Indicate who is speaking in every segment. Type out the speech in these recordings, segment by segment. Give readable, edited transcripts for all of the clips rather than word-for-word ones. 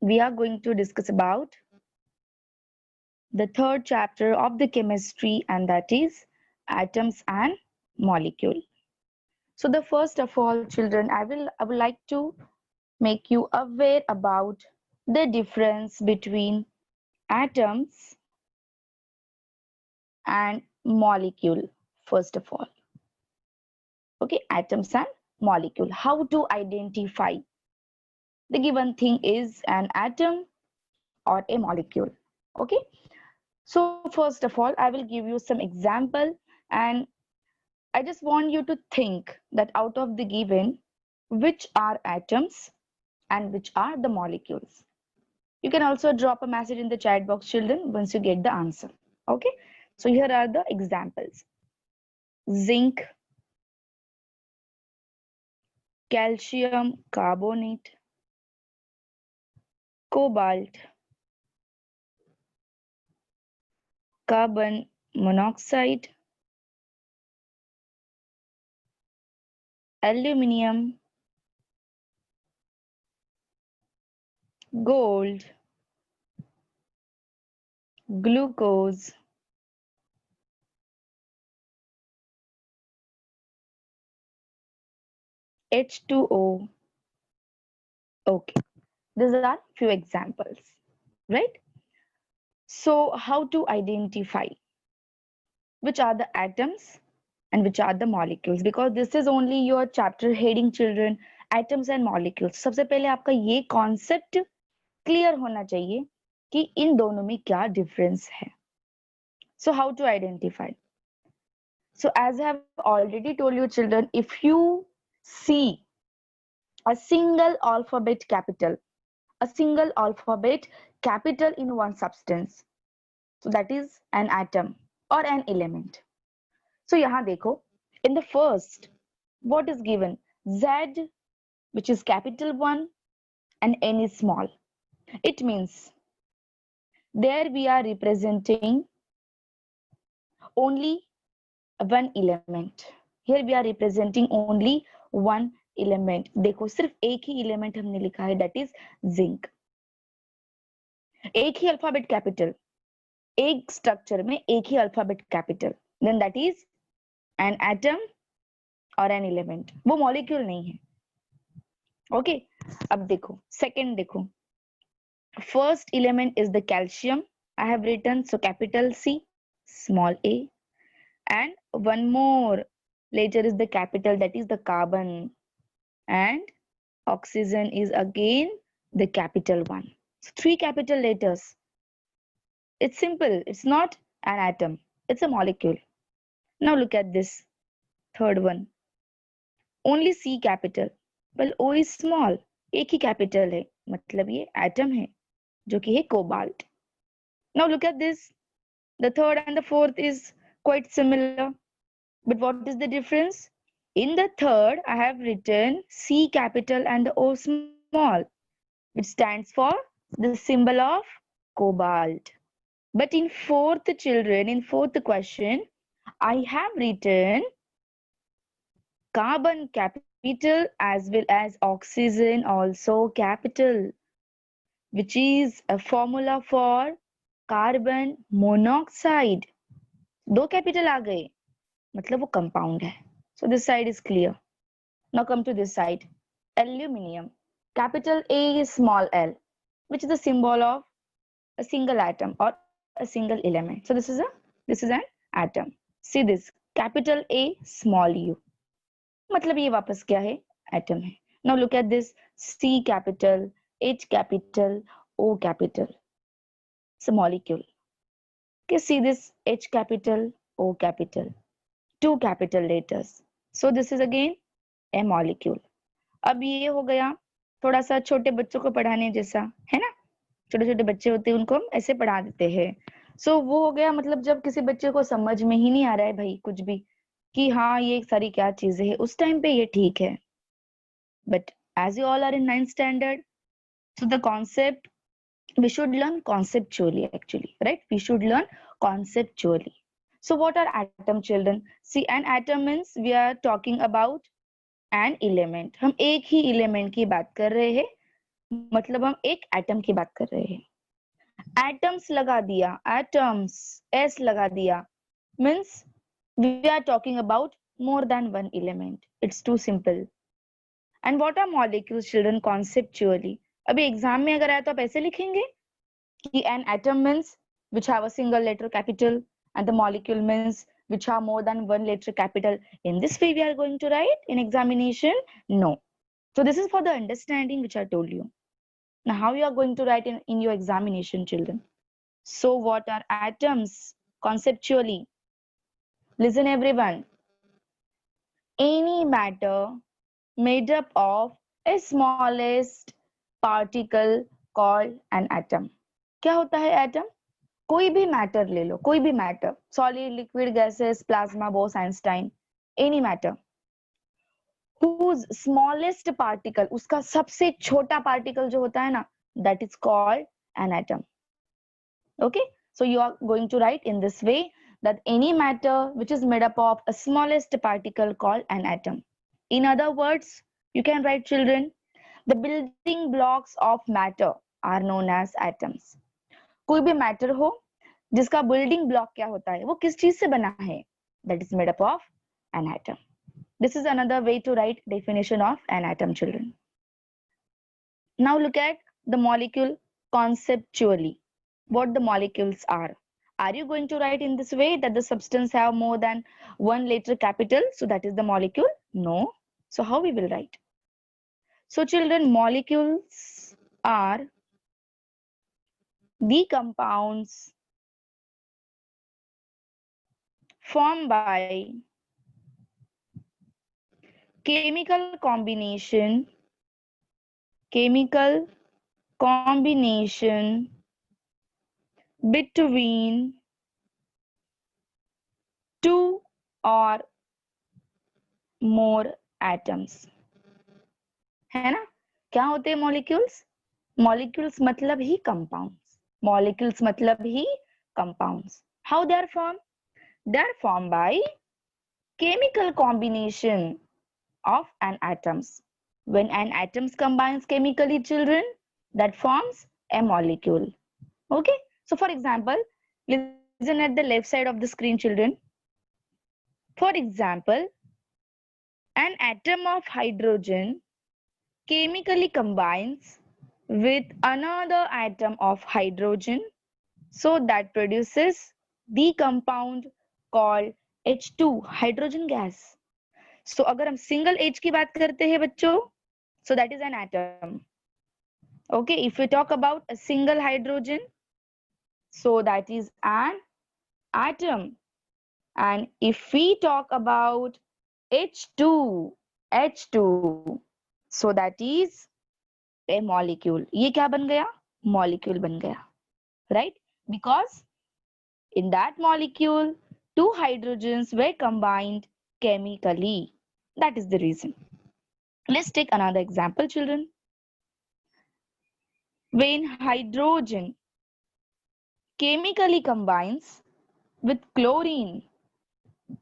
Speaker 1: we are going to discuss about the third chapter of the chemistry, and that is atoms and molecule. So the first of all, children, I would like to make you aware about the difference between atoms and molecule. First of all, okay, atoms and molecule. How to identify the given thing is an atom or a molecule. Okay, so first of all, I will give you some example, and I just want you to think that out of the given, which are atoms and which are the molecules. You can also drop a message in the chat box, children, once you get the answer. Okay, so here are the examples: zinc, calcium carbonate, cobalt, carbon monoxide, aluminium, gold, glucose, H2O. Okay, these are few examples, right? So how to identify which are the atoms and which are the molecules, because this is only your chapter heading, children, atoms and molecules. सबसे पहले आपका ये concept clear होना चाहिए कि इन दोनों में क्या difference है. So how to identify? So as I have already told you, children, if you see a single alphabet capital, in one substance, so that is an atom or an element. So यहाँ देखो, in the first, what is given? Z, which is capital one, and N is small. It means there we are representing only one element. Here we are representing only one element. देखो सिर्फ एक ही element हमने लिखा है, that is zinc. एक ही alphabet capital, एक structure में एक ही alphabet capital, then that is an atom or an element. वो मॉलिक्यूल नहीं है. ओके, अब देखो सेकंड, देखो first element is the calcium. I have written, so capital C, small a, and one more later is the capital, that is the carbon, and oxygen is again the capital one. So three capital letters. It's simple. It's not an atom. It's a molecule. Now look at this third one. Only C capital. Well, O is small. एक ही capital है. मतलब ये atom है, जो कि है cobalt. Now look at this. The third and the fourth is quite similar. But what is the difference? In the third, I have written C capital and the O small, which stands for the symbol of cobalt. But in fourth, children, in fourth question, I have written carbon capital as well as oxygen also capital, which is a formula for carbon monoxide. दो capital आ गए, मतलब वो compound है. So this side is clear. Now come to this side. Aluminium. Capital A is small l, which is the symbol of a single atom or a single element. So this is an atom. See this, capital A, small u. मतलब ये वापस क्या है? Atom है. Now look at this, C capital, H capital, O capital. It's a molecule. Okay, see this, H capital, O capital. Two capital letters. So this is again a molecule. अब ये हो गया थोड़ा सा छोटे बच्चों को पढ़ाने जैसा, है ना? छोटे छोटे बच्चे होते हैं, उनको हम ऐसे पढ़ा देते हैं. सो वो हो गया, मतलब जब किसी बच्चे को समझ में ही नहीं आ रहा है भाई कुछ भी कि हाँ ये सारी क्या चीजें है, उस टाइम पे ये ठीक है. But as you all are in 9th standard, so the concept we should learn conceptually actually, right? We should learn conceptually. So what are atom, children? See, an atom means we are talking about an element. हम एक ही element की बात कर रहे हैं मतलब हम एक एटम की बात कर रहे हैं। एटम्स लगा दिया, एटम्स एस लगा दिया, means we are talking about more than one element. It's too simple. And what are molecules, children, conceptually? अभी एग्जाम में अगर आया तो आप ऐसे लिखेंगे कि an atom means which have a single letter capital and the molecule means which have more than one letter capital. In this way we are going to write in examination? No. So this is for the understanding which I told you. Now how you are going to write in your examination, children? So what are atoms conceptually? Listen everyone. Any matter made up of a smallest particle called an atom. क्या होता है atom? कोई भी matter ले लो, कोई भी matter, solid, liquid, gases, plasma, Bose, Einstein, any matter whose smallest particle, उसका सबसे छोटा पार्टिकल जो होता है ना, that is called an atom. Okay, so you are going to write in this way that any matter which is made up of a smallest particle called an atom. In other words, you can write, children, the building blocks of matter are known as atoms. कोई भी matter हो जिसका building block क्या होता है, वो किस चीज से बना है, that is made up of an atom. This is another way to write definition of an atom, children. Now look at the molecule conceptually. What the molecules are. Are you going to write in this way that the substance have more than one letter capital? So that is the molecule? No. So how we will write? So children, molecules are the compounds formed by chemical combination between two or more atoms. है ना? क्या होते हैं molecules? Molecules मतलब ही compounds, molecules मतलब ही compounds. How they are form? They are formed by chemical combination of an atoms. When an atoms combines chemically, children, that forms a molecule. Okay, so for example, listen at the left side of the screen, children. For example, an atom of hydrogen chemically combines with another atom of hydrogen, so that produces the compound called H2, hydrogen gas. So अगर हम single H की बात करते हैं बच्चों, so that is an atom. Okay, if we talk about a single hydrogen, so that is an atom. And if we talk about H2, so that is a molecule. ये क्या बन गया? Molecule बन गया, right? Because in that molecule, two hydrogens were combined chemically. That is the reason. Let's take another example, children. When hydrogen chemically combines with chlorine,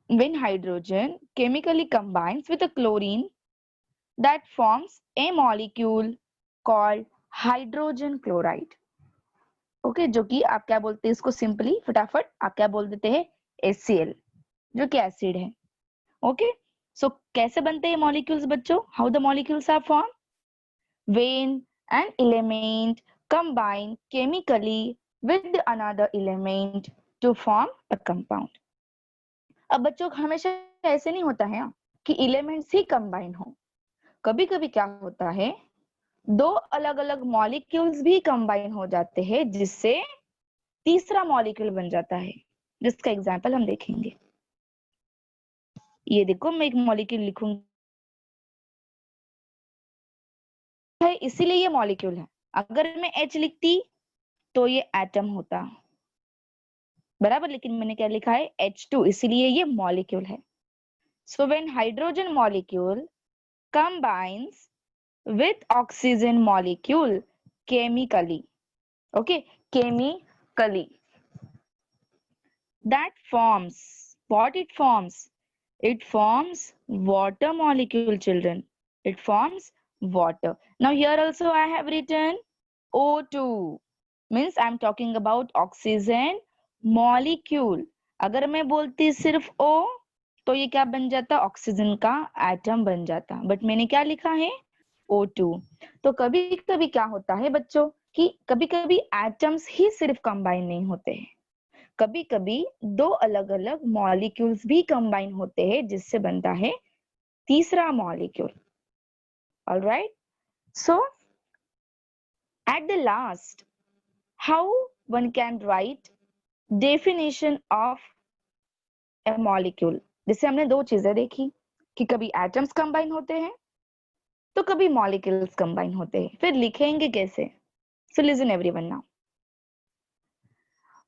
Speaker 1: when hydrogen chemically combines with a chlorine, that forms a molecule called hydrogen chloride. Okay, जो कि आप क्या बोलते हैं इसको, simply फटाफट आप क्या बोल देते हैं, HCl, जो कि एसिड है. ओके, सो कैसे बनते हैं मॉलिक्यूल्स बच्चों? How the molecules are form? When an element combine chemically with another element to form a compound. अब बच्चों हमेशा ऐसे नहीं होता है कि एलिमेंट्स ही कंबाइन हो. कभी कभी क्या होता है, दो अलग अलग मॉलिक्यूल्स भी कंबाइन हो जाते हैं, जिससे तीसरा मॉलिक्यूल बन जाता है, जिसका एग्जांपल हम देखेंगे. ये देखो, मैं एक मॉलिक्यूल लिखूंगी, इसीलिए ये मॉलिक्यूल है. अगर मैं H लिखती तो ये एटम होता, बराबर, लेकिन मैंने क्या लिखा है, H2, इसीलिए ये मॉलिक्यूल है. So when hydrogen molecule combines with oxygen molecule chemically, okay, chemically, that forms what? It forms water molecule, children. It forms water. Now here also I have written O2 means I am talking about oxygen molecule. अगर मैं बोलती सिर्फ O तो ये क्या बन जाता, oxygen का एटम बन जाता, बट मैंने क्या लिखा है O2। तो कभी कभी क्या होता है बच्चों कि कभी कभी एटम्स ही सिर्फ कंबाइन नहीं होते हैं, कभी कभी दो अलग अलग मॉलिक्यूल्स भी कंबाइन होते हैं जिससे बनता है तीसरा molecule. Alright, so at the last, how one can write definition of a molecule। जैसे हमने दो चीजें देखी कि कभी एटम्स कंबाइन होते हैं तो कभी मॉलिक्यूल्स कंबाइन होते हैं, फिर लिखेंगे कैसे? So listen everyone now.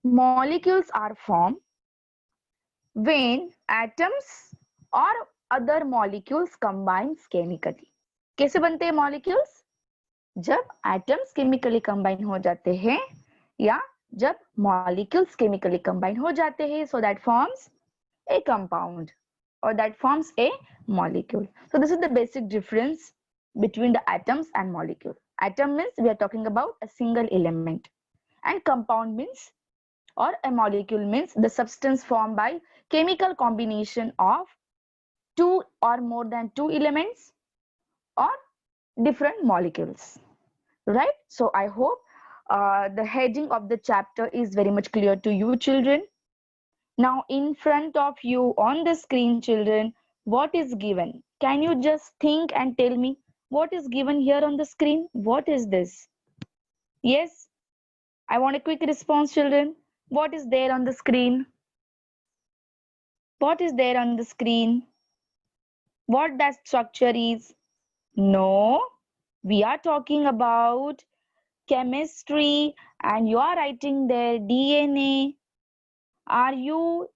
Speaker 1: Molecules are formed when atoms or other molecules combines chemically। कैसे बनते हैं मॉलिक्यूल्स? जब एटम्स केमिकली कंबाइन हो जाते हैं या जब मॉलिक्यूल्स केमिकली कंबाइन हो जाते हैं, so that forms a compound or that forms a molecule। So this is the basic difference between the atoms and molecule। Atom means we are talking about a single element, and compound means or a molecule means the substance formed by chemical combination of two or more than two elements or different molecules, right? So I hope the heading of the chapter is very much clear to you children। Now in front of you on the screen children, what is given? Can you just think and tell me what is given here on the screen? What is this? Yes, I want a quick response children. What is there on the screen? What is there on the screen? What that structure is? No, we are talking about chemistry and you are writing there DNA. Are you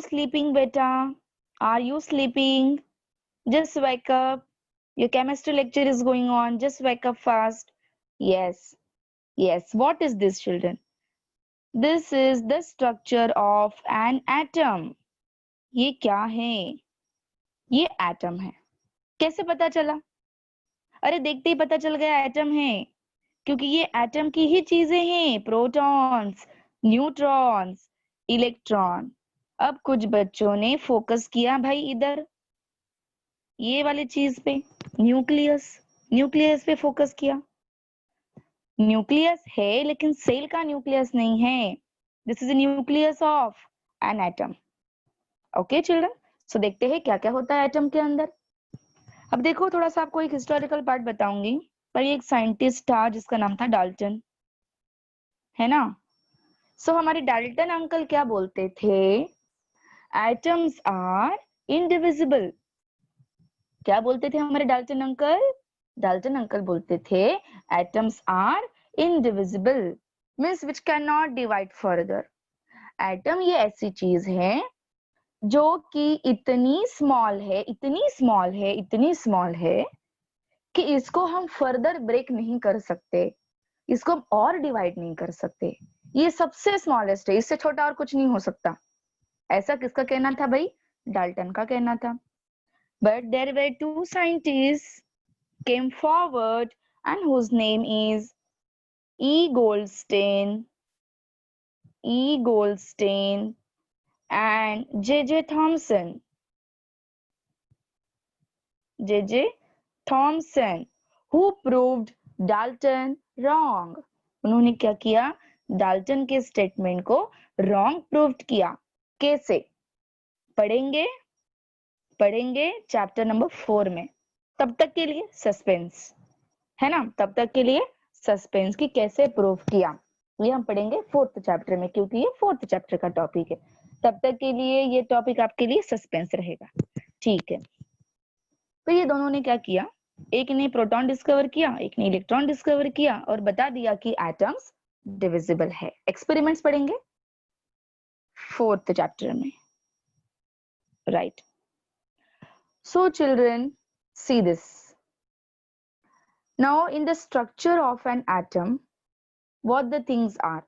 Speaker 1: sleeping beta? Are you sleeping? Just wake up. Your chemistry lecture is going on. Just wake up fast. Yes. Yes. What is this children? This is the structure of an atom। ये क्या है? ये atom है। कैसे पता चला? अरे देखते ही पता चल गया एटम है, क्योंकि ये एटम की ही चीजें हैं, प्रोटॉन्स, न्यूट्रॉन्स, इलेक्ट्रॉन। अब कुछ बच्चों ने फोकस किया भाई इधर ये वाली चीज पे, न्यूक्लियस। न्यूक्लियस पे फोकस किया। न्यूक्लियस है लेकिन सेल का न्यूक्लियस नहीं है। This is nucleus of an atom. Okay children, so देखते हैं क्या क्या होता है एटम के अंदर। अब देखो थोड़ा सा आपको एक हिस्टोरिकल पार्ट बताऊंगी। पर एक साइंटिस्ट था जिसका नाम था डाल्टन, है ना? सो हमारे डाल्टन अंकल क्या बोलते थे? Atoms are indivisible. क्या बोलते थे हमारे डाल्टन अंकल? डाल्टन अंकल बोलते थे atoms are indivisible means which can not divide further. Atom ये ऐसी चीज है जो कि इतनी स्मॉल है, इतनी स्मॉल है, इतनी स्मॉल है कि इसको हम फर्दर ब्रेक नहीं कर सकते, इसको हम और डिवाइड नहीं कर सकते। ये सबसे स्मॉलेस्ट है, इससे छोटा और कुछ नहीं हो सकता। ऐसा किसका कहना था भाई? डाल्टन का कहना था। But there were two scientist came forward and whose name is E. Goldstein and J.J. Thomson. J.J. Thomson who proved Dalton wrong। उन्होंने क्या किया? डाल्टन के स्टेटमेंट को रॉन्ग प्रूव्ड किया। कैसे? पढ़ेंगे चैप्टर नंबर 4 में। तब तक के लिए सस्पेंस है ना, तब तक के लिए सस्पेंस की कैसे प्रूव किया ये हम पढ़ेंगे 4th चैप्टर में, क्योंकि ये 4th चैप्टर का टॉपिक है। तब तक के लिए ये टॉपिक आपके लिए सस्पेंस रहेगा, ठीक है? तो ये दोनों ने क्या किया? एक ने प्रोटॉन डिस्कवर किया, एक ने इलेक्ट्रॉन डिस्कवर किया और बता दिया कि एटम्स डिविजिबल है। एक्सपेरिमेंट्स पढ़ेंगे 4th चैप्टर में, right? So children, see this. Now in the structure of an atom, what the things are?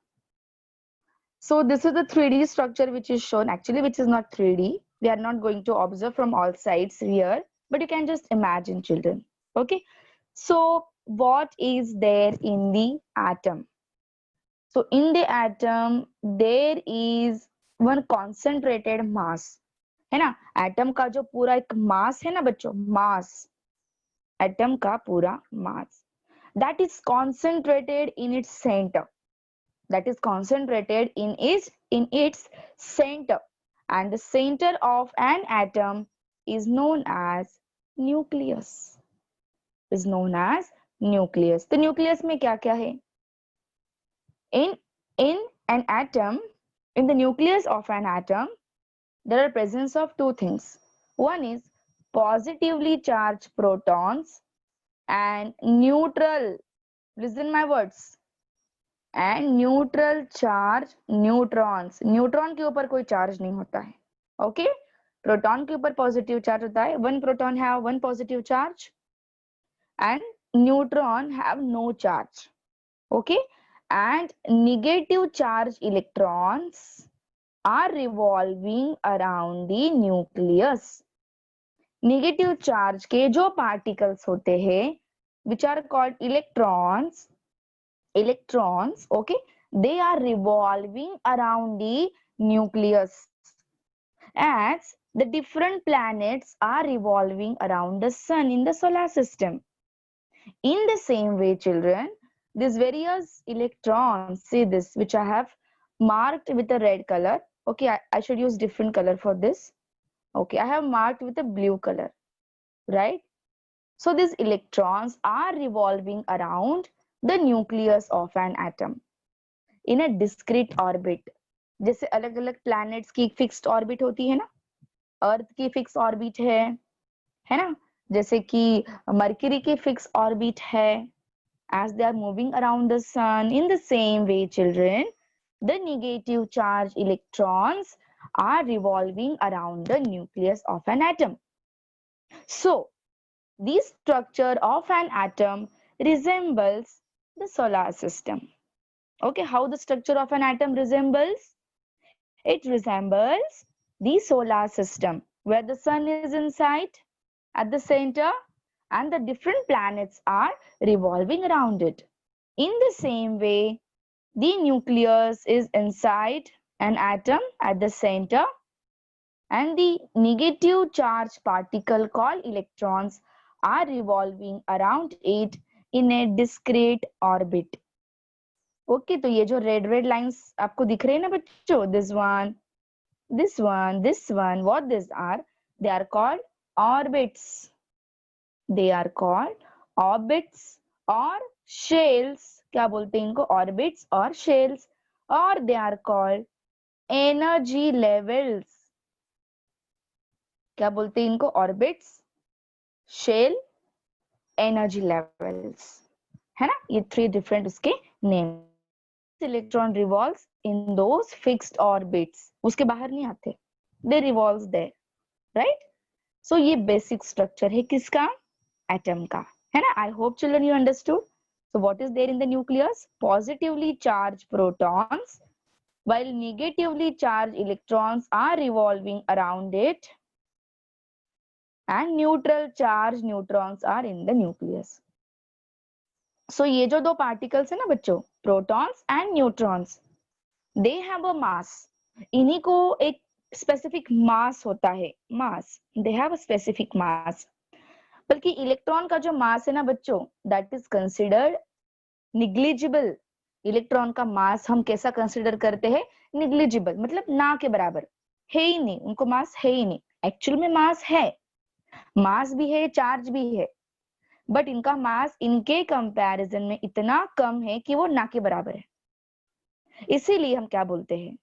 Speaker 1: So this is the 3D structure which is shown, actually which is not 3D. We are not going to observe from all sides here, but you can just imagine children. Okay, so what is there in the atom? So in the atom there is one concentrated mass, है ना? Atom का जो पूरा एक मास है ना बच्चों, मास, atom का पूरा मास, that is concentrated in its center, that is concentrated in its center, and the center of an atom is known as nucleus, is known as nucleus. तो nucleus में क्या क्या है? In an atom, in the nucleus of an atom, there are presence of two things. One is positively charged protons and neutral, listen my words, and neutral charge neutrons. Neutron के ऊपर कोई charge नहीं होता है, okay? Proton के ऊपर positive charge होता है. One proton have one positive charge and neutron have no charge, okay? And negative charge electrons are revolving around the nucleus. Negative charge के जो पार्टिकल्स होते हैं which are called electrons, okay, they are revolving around the nucleus as the different planets are revolving around the sun in the solar system. In the same way, children, these various electrons, see this, which I have marked with a red color. Okay, I should use different color for this. Okay, I have marked with a blue color, right? So these electrons are revolving around the nucleus of an atom in a discrete orbit. जैसे अलग अलग planets की fixed orbit होती है ना, अर्थ की fixed orbit है ना, जैसे कि मर्क्यूरी की fixed orbit है, as they are moving around the sun. In the same way, children, the negative charge electrons are revolving around the nucleus of an atom. So the structure of an atom resembles the solar system. Okay, how the structure of an atom resembles? It resembles the solar system, where the sun is inside at the center and the different planets are revolving around it. In the same way, the nucleus is inside an atom at the center, and the negative charge particle called electrons are revolving around it in a discrete orbit. Okay, तो ये जो red lines आपको दिख रहे हैं ना बच्चों, this one, this one, this one, what these are? They are called orbits. They are called orbits or shells. क्या बोलते हैं इनको? Orbits or shells, or they are called energy levels. क्या बोलते हैं इनको? Orbits, shell, energy levels, है ना? ये three different उसके name. Electron revolves in those fixed orbits. उसके बाहर नहीं आते. They revolve there, right? So ये basic structure है किसका? Atom का, है ना? I hope children you understood. So what is there in the nucleus? Positively charged protons, while negatively charged electrons are revolving around it, and neutral charged neutrons are in the nucleus. So ये जो दो particles है ना बच्चों, protons and neutrons, they have a mass. इन्हीं को एक specific mass होता है, mass. They have a specific mass. बल्कि इलेक्ट्रॉन का जो मास है ना बच्चों, that is considered negligible. Electron का मास हम कैसा कंसिडर करते हैं? निग्लिजिबल, मतलब ना के बराबर, है ही नहीं, उनको मास है ही नहीं. एक्चुअल में मास है, मास भी है, चार्ज भी है, बट इनका मास इनके कंपैरिजन में इतना कम है कि वो ना के बराबर है. इसीलिए हम क्या बोलते हैं?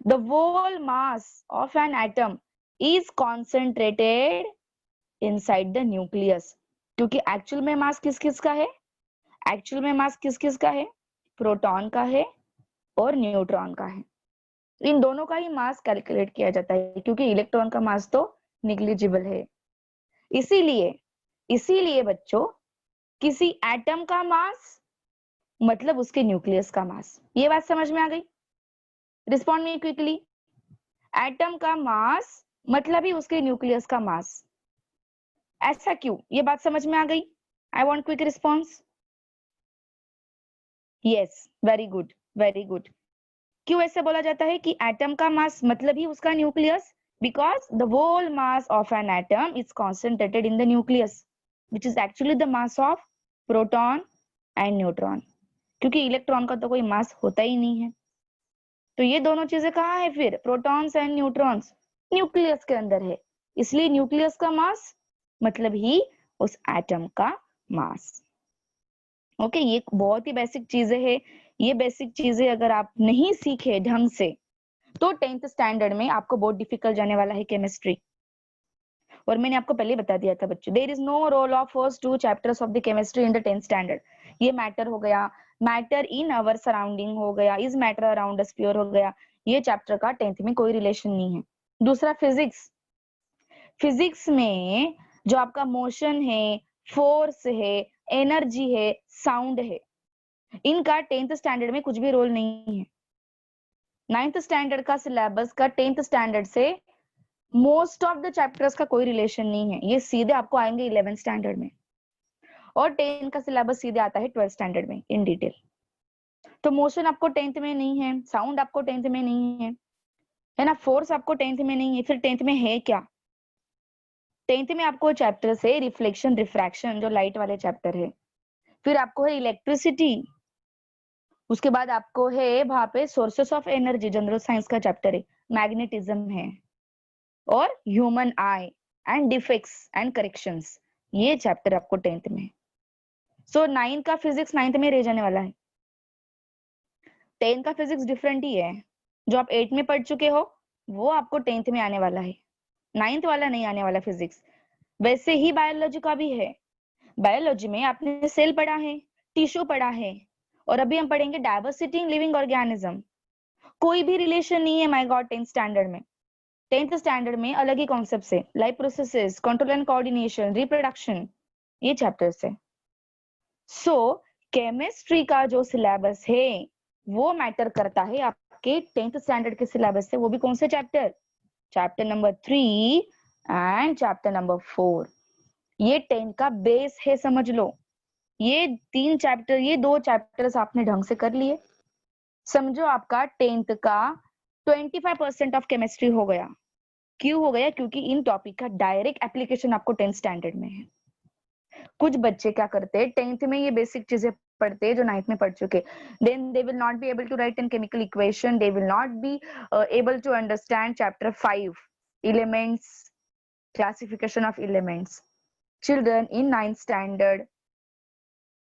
Speaker 1: The whole mass of an atom is concentrated inside the nucleus. क्योंकि एक्चुअल में मास किस किस का है? एक्चुअल में मास किस किस का है? प्रोटॉन का है और न्यूट्रॉन का है. इन दोनों का ही मास कैलकुलेट किया जाता है, क्योंकि इलेक्ट्रॉन का मास तो निग्लिजिबल है. इसीलिए बच्चों, किसी एटम का मास मतलब उसके न्यूक्लियस का मास. ये बात समझ में आ गई? Respond me quickly. एटम का मास मतलब ही उसके न्यूक्लियस का मास. ऐसा क्यों? ये बात समझ में आ गई? I want quick response. Yes, very good, very good. क्यों ऐसे बोला जाता है कि एटम का मास मतलब ही उसका nucleus? Because the whole mass of an atom is concentrated in the nucleus, which is actually the mass of proton and neutron. क्योंकि इलेक्ट्रॉन का तो कोई मास होता ही नहीं है, तो ये दोनों चीजें कहाँ है फिर? प्रोटॉन्स एंड न्यूट्रॉन्स न्यूक्लियस के अंदर है, इसलिए न्यूक्लियस का मास मतलब ही उस एटम का मास। ओके, ये बहुत ही बेसिक चीजें है। ये बेसिक चीजें अगर आप नहीं सीखे ढंग से तो 10th स्टैंडर्ड में आपको बहुत डिफिकल्ट जाने वाला है केमिस्ट्री। और मैंने आपको पहले बता दिया था बच्चों, there is no role of first 2 chapters of the chemistry in the 10th standard. ये मैटर हो गया, मैटर इन अवर सराउंडिंग हो गया, is matter around us pure हो गया, ये चैप्टर का 10th में कोई रिलेशन नहीं है। दूसरा फिजिक्स, फिजिक्स में जो आपका मोशन है, फोर्स है, एनर्जी है, साउंड है, इनका 10th स्टैंडर्ड में कुछ भी रोल नहीं है। 9th स्टैंडर्ड का सिलेबस का 10th स्टैंडर्ड से मोस्ट ऑफ द चैप्टर्स का कोई रिलेशन नहीं है, ये सीधे आपको आएंगे 11th स्टैंडर्ड में। और 10 का सिलेबस सीधे आता है 12th स्टैंडर्ड में इन डिटेल। तो मोशन आपको 10th में नहीं है, साउंड आपको 10th में नहीं है ना, फोर्स आपको 10th में नहीं है, फिर 10th में है क्या? 10th में आपको चैप्टर से रिफ्लेक्शन रिफ्रैक्शन जो लाइट वाले चैप्टर है, फिर आपको है इलेक्ट्रिसिटी, उसके बाद आपको है वहां पे sources of energy general science का चैप्टर है, मैग्नेटिज्म है, और human I and defects and corrections, ये चैप्टर आपको 10th में। सो 9 का फिजिक्स 9th में रह जाने वाला है। 10 का फिजिक्स डिफरेंट ही है, जो आप 8 में पढ़ चुके हो वो आपको 10th में आने वाला है, 9th वाला नहीं आने वाला फिजिक्स। वैसे ही बायोलॉजी का भी है, बायोलॉजी में आपने सेल पढ़ा है, टिश्यू पढ़ा है, और अभी हम पढ़ेंगे डाइवर्सिटी इन लिविंग ऑर्गेनिज्म। कोई भी रिलेशन नहीं है माय गॉड 10th स्टैंडर्ड में। 10th स्टैंडर्ड में अलग ही कॉन्सेप्ट है, life processes, control and coordination, reproduction, ये चैप्टर्स है। सो केमिस्ट्री का जो सिलेबस है वो मैटर करता है आपके 10th स्टैंडर्ड के सिलेबस से। वो भी कौन से chapter? Chapter number 3 and chapter number 4। ये 10 का बेस है, समझ लो। ये 3 चैप्टर, ये 2 चैप्टर्स आपने ढंग से कर लिए, समझो आपका 10th का 25% ऑफ केमिस्ट्री हो गया। क्यों हो गया? क्योंकि इन टॉपिक का डायरेक्ट एप्लीकेशन आपको 10th स्टैंडर्ड में है। कुछ बच्चे क्या करते हैं, 10th में ये बेसिक चीजें पढ़ते हैं जो 9th में पढ़ चुके, then they will not be able to write in chemical equation, they will not be able to understand chapter 5 elements, classification of elements. Children in 9th standard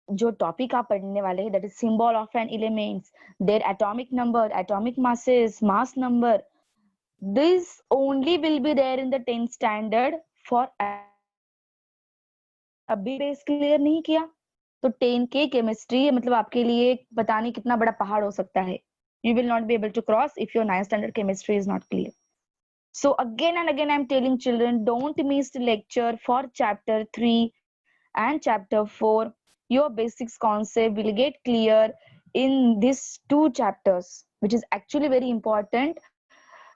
Speaker 1: जो टॉपिक आप पढ़ने वाले हैं, that is symbol of an elements, their atomic number, atomic masses, mass number, this only will be there in the 10th standard for. अभी base clear नहीं किया तो 10 के केमिस्ट्री मतलब आपके लिए पता नहीं कितना बड़ा पहाड़ हो सकता है। You will not be able to cross if your 9th standard chemistry is not clear. So again and again I'm telling children, don't miss the lecture for chapter 3 and chapter 4. Your basics concept will get clear in these 2 chapters, which is actually very important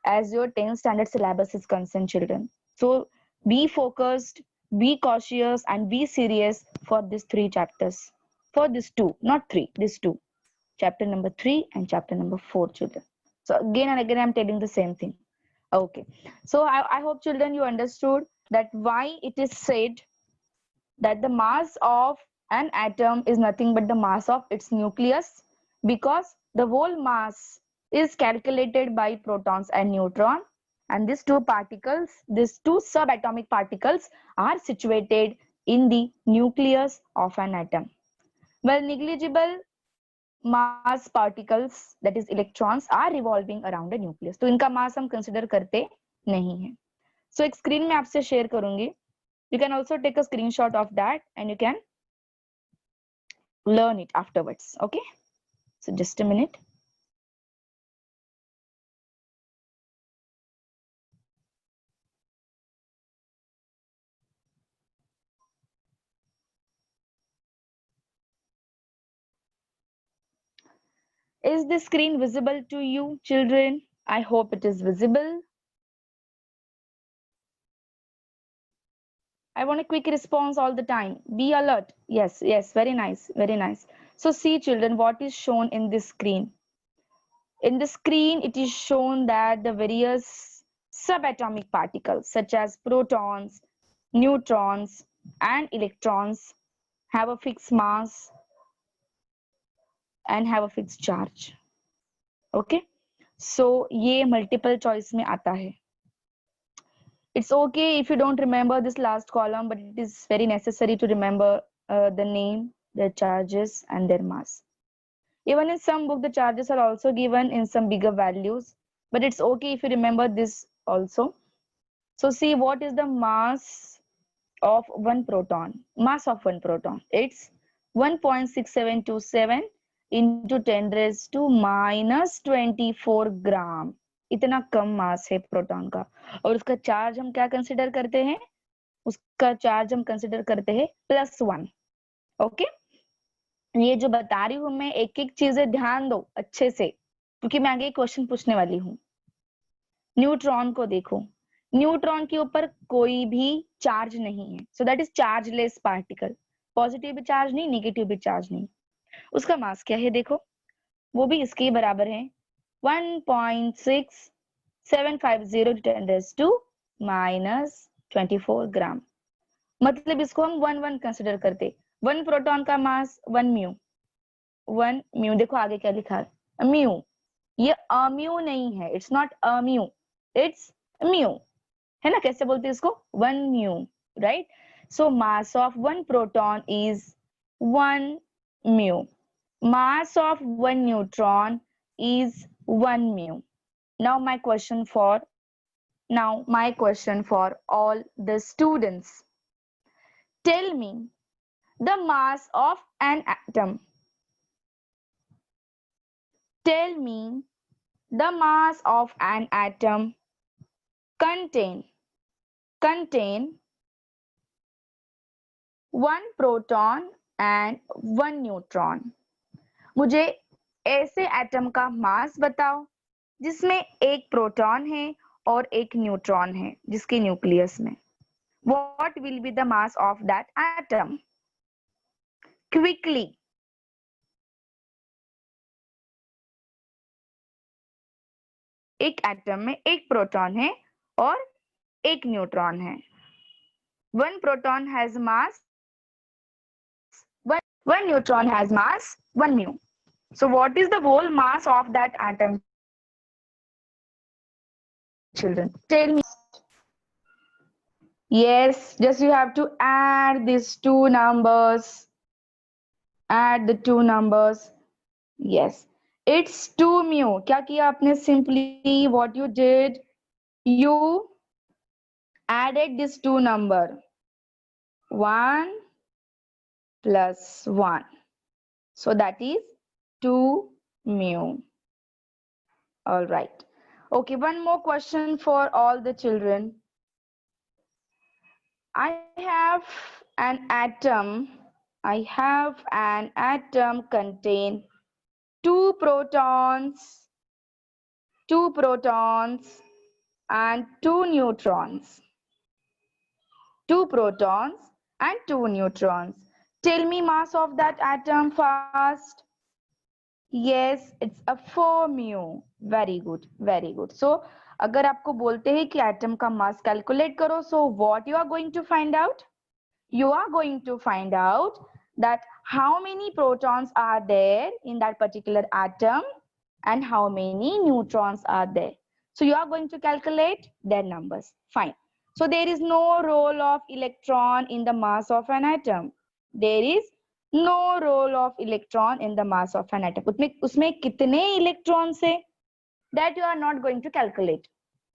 Speaker 1: as your 10th standard syllabus is concerned, children. So be focused, be cautious, and be serious for these 3 chapters. For these 2, not 3, these 2. Chapter number 3 and chapter number 4, children. So again and again I'm telling the same thing. Okay. So I hope children you understood that why it is said that the mass of an atom is nothing but the mass of its nucleus, because the whole mass is calculated by protons and neutron, and these 2 particles, these 2 subatomic particles are situated in the nucleus of an atom. Well, negligible mass particles, that is electrons, are revolving around a nucleus. तो इनका मास हम consider करते नहीं है। So एक screen में आपसे share करूंगी, you can also take a screenshot of that and you can learn it afterwards. Okay, so just a minute. Is the screen visible to you, children? I hope it is visible. I want a quick response all the time. Be alert. Yes, yes, very nice, very nice. So see children, what is shown in this screen? In the screen, it is shown that the various subatomic particles such as protons, neutrons, and electrons have a fixed mass and have a fixed charge. Okay? So ये multiple choice में आता है. It's okay if you don't remember this last column, but it is very necessary to remember the name, their charges, and their mass. Even in some book, the charges are also given in some bigger values, but it's okay if you remember this also. So see, what is the mass of one proton? Mass of one proton. It's 1.6727 into 10 raised to minus 24 ग्राम. इतना कम मास है proton का. और उसका charge हम क्या consider करते हैं? उसका चार्ज हम कंसिडर करते हैं +1. ओके, ये जो बता रही हूं मैं, एक एक चीजें ध्यान दो अच्छे से, क्योंकि मैं आगे क्वेश्चन पूछने वाली हूँ. न्यूट्रॉन को देखो, न्यूट्रॉन के ऊपर कोई भी चार्ज नहीं है, so that is chargeless particle. Positive भी चार्ज नहीं, नेगेटिव भी चार्ज नहीं. उसका मास क्या है देखो, वो भी इसके बराबर है 1.6750 10 to -24 ग्राम. मतलब इसको हम 1 कंसिडर करते. 1 प्रोटॉन का मास 1 म्यू. 1 म्यू, देखो आगे क्या लिखा है, म्यू. ये अम्यू नहीं है, इट्स नॉट अम्यू, इट्स म्यू, है ना. कैसे बोलते हैं इसको? 1 mu, right. So mass of 1 proton is 1 mu. Mass of 1 neutron is 1 mu. Now my question for all the students. Tell me the mass of an atom. Tell me the mass of an atom contain 1 proton and 1 neutron. मुझे ऐसे atom का मास बताओ जिसमें एक proton है और एक neutron है जिसके न्यूक्लियस में. What will be the mass of that atom? Quickly. एक एटम में एक प्रोटॉन है और एक न्यूट्रॉन है. One proton has mass, one neutron has mass 1 mu. So what is the whole mass of that atom, children? Tell me. Yes, just you have to add these two numbers. Add the two numbers. Yes, it's 2 mu. क्या किया आपने? Simply what you did, you added this two number, 1 plus 1. So that is 2 mu. All right. Okay, one more question for all the children. I have an atom contain two protons and two neutrons. Two protons and two neutrons. Tell me mass of that atom fast. Yes, it's a 4 mu. Very good, very good. So अगर आपको बोलते हैं कि atom का mass calculate करो, so what you are going to find out? You are going to find out that how many protons are there in that particular atom and how many neutrons are there. So you are going to calculate their numbers. Fine. So there is no role of electron in the mass of an atom. There is no role of electron in the mass of an atom. उसमें कितने electrons है? That you are not going to calculate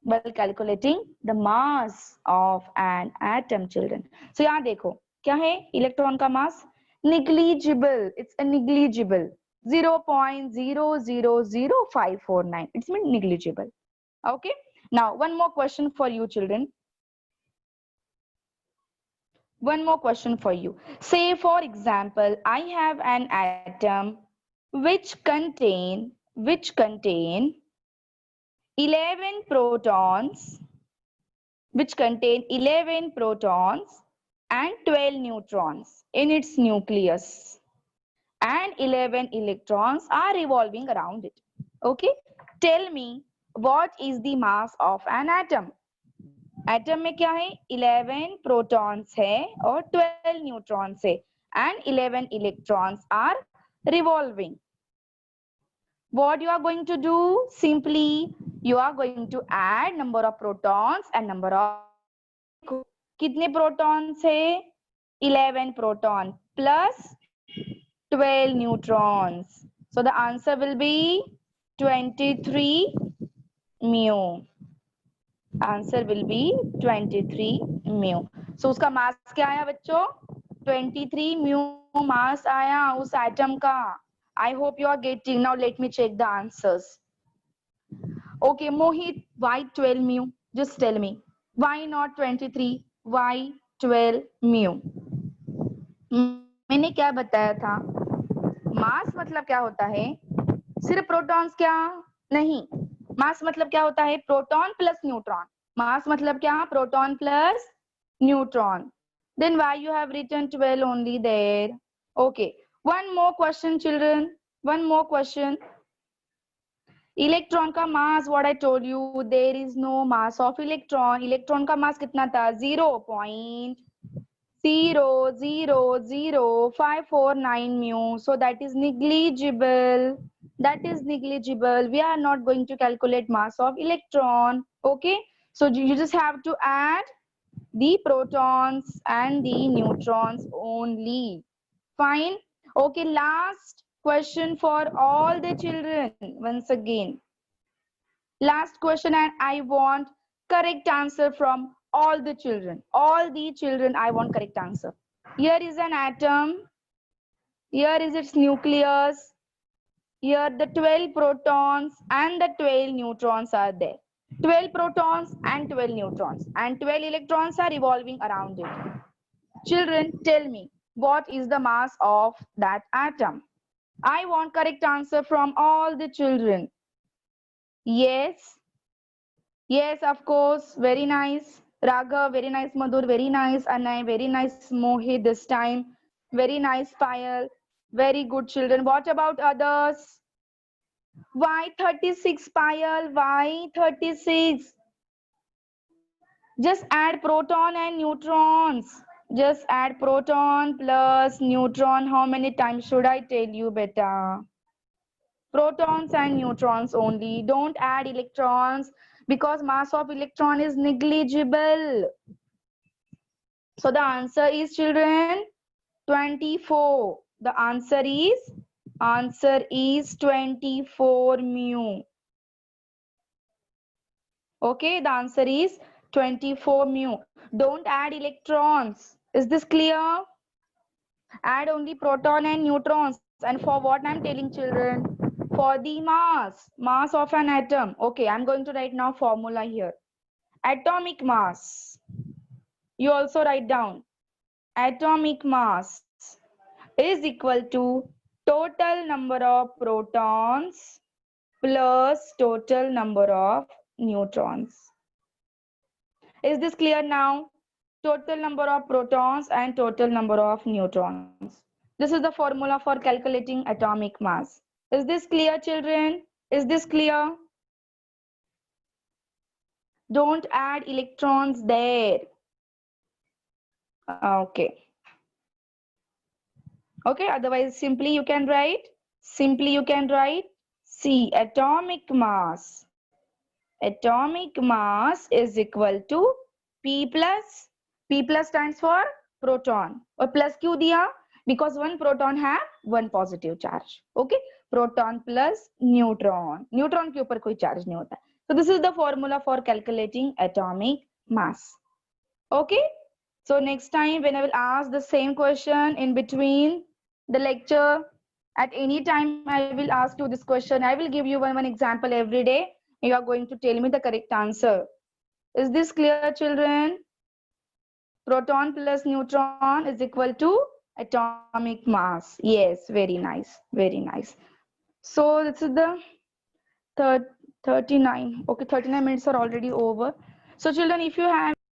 Speaker 1: while calculating the mass of an atom, children. So यहाँ देखो क्या है electron का मास? Negligible. It's a negligible. 0.000549. It's mean negligible. Okay. Now one more question for you, children. One more question for you. Say for example, I have an atom which contain 11 protons, and 12 neutrons in its nucleus, and 11 electrons are revolving around it. Okay, tell me what is the mass of an atom? Atom में क्या है? 11 protons है और 12 neutrons है and 11 electrons are revolving. What you are going to do? Simply you are going to add number of protons and number of, कितने protons है? 11 proton plus 12 neutrons. So the answer will be 23 mu. Answer will be 23 mu. So उसका मास क्या आया बच्चों? 23 mu मास आया उस atom का. I hope you are getting. Now let me check the answers. Okay, Mohit, why 12 mu? Just tell me. Why not 23? Why 12 mu? मैंने क्या बताया था? मास मतलब क्या होता है? सिर्फ प्रोटॉन्स क्या? नहीं. मास मतलब क्या होता है? Proton plus neutron. मास मतलब क्या? Proton plus neutron. Then why you have written 12 only there? Okay. One more question, children. One more question. Electron का मास, what I told you, there is no mass of electron. Electron का मास कितना था? 0.0000549 mu. So that is negligible. That is negligible. We are not going to calculate mass of electron. Okay. So you just have to add the protons and the neutrons only. Fine. Okay. Last question for all the children. Once again. Last question, and I want correct answer from all the children. All the children, I want correct answer. Here is an atom. Here is its nucleus. Here the 12 protons and the 12 neutrons are there. 12 protons and 12 neutrons. And 12 electrons are revolving around it. Children, tell me, what is the mass of that atom? I want correct answer from all the children. Yes. Yes, of course. Very nice. Raghav, very nice. Madhur, very nice. Anay, very nice. Mohit this time. Very nice. Payal. Very good children. What about others? Why 36, Payal? Why 36? Just add proton and neutrons. Just add proton plus neutron. How many times should I tell you, beta? Protons and neutrons only. Don't add electrons because mass of electron is negligible. So the answer is, children, 24. The answer is 24 mu. Okay, the answer is 24 mu. Don't add electrons. Is this clear? Add only proton and neutrons. And for what I'm telling children? For the mass of an atom. Okay, I'm going to write now formula here. Atomic mass. You also write down. Atomic mass is equal to total number of protons plus total number of neutrons. Is this clear now? Total number of protons and total number of neutrons. This is the formula for calculating atomic mass. Is this clear, children? Is this clear? Don't add electrons there. Okay. Okay, otherwise simply you can write. C, atomic mass. Atomic mass is equal to P plus. P plus stands for proton. और plus क्यों दिया? Because one proton have one positive charge. Okay, proton plus neutron. Neutron के ऊपर कोई charge नहीं होता. So this is the formula for calculating atomic mass. Okay. So next time when I will ask the same question in between the lecture, at any time I will ask you this question. I will give you one example every day. You are going to tell me the correct answer. Is this clear, children? Proton plus neutron is equal to atomic mass. Yes, very nice. Very nice. So this is the 39. Okay, 39 minutes are already over. So children, if you have